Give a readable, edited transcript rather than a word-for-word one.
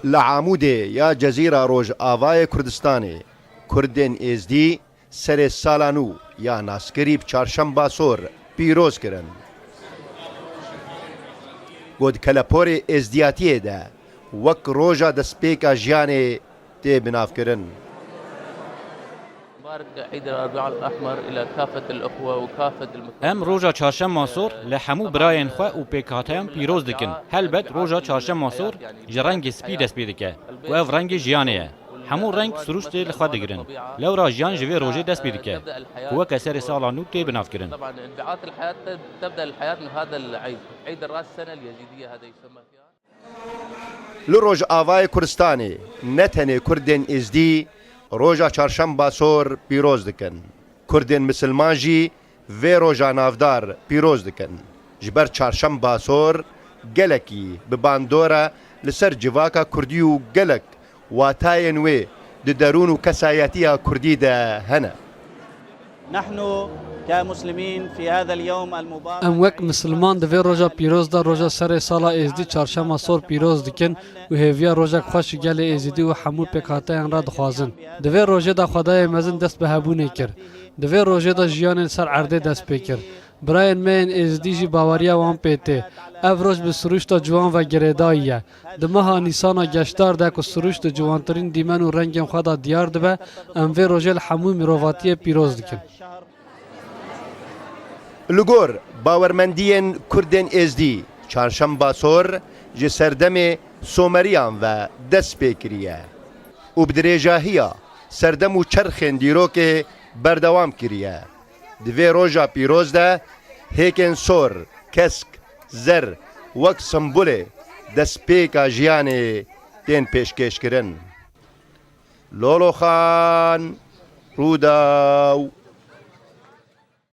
لعامودێ یا جەزیرە ڕۆژئاوای کوردستانê Kurdên êzdî serê sala nû ya naskerî çarşemba sor pîroz kirin. Got keleporê êzdiyatiyê de wek roja destpêka jiyanê tê binavkirin. ام روجا چهارشنبه سور لحمو براین خو و پیکاتیان پیروز دکن. هلبت روجا چهارشنبه سور جرنگ سپی دست بیدکه و اف رنگ جیانیه. همو رنگ سروشت لخوا دگرن. لو را جیان جوی روجه دست بیدکه. هو کسر سالانو تی بناف کرن. طبعا انبعاث الحياة تبدأ الحياة من هذا العيد، عيد الرأس السنة اليزيدية هذا يسمى فيها. لروژئاوای کوردستانê ne tenê Kurdên êzdî roja çarşemba sor pîroz dikin. Kurdên misilman jî vê roja navdar pîroz dikin. Ji ber çarşemba sor gelekî bi bandora li ser civaka Kurdî û gelek watayên wê di derûn û kesayetiya Kurdî de hene. نحن كمسلمين في هذا اليوم المبارك ام وک مسلمان دوی روزا پیروز دا روزا سر سالا ازدی چهارشنبه سور پیروز دکن و هویا روزا خوش گل ازدی و حمو پکاتیان را دخوازن دوی روزه دا خدای مزن دست به هبونه کر دوی روزه دا جیان سر عرده دست بکر براین من ازدی جی باوریا وان پیته افروج به سروشت جوان و گرداییه دمها نیسانا گشتار ده که سروشت جوانترین دیمن و رنگ خدا دیار دبه ام وی روزه حمو میرواتی پیروز دکن Li gor bawermendiyên Kurdên êzdî çarşemba sor ji serdemê someriyan ve dest pê kiriye û bi dirêjahiya serdem û çerxên dîrokê berdewam kiriye. Di vê roja pîroz de hêkên sor, kesk, zer wek sembolê destpêka jiyanê tên pêşkêşkirin. Loloxan Rûdaw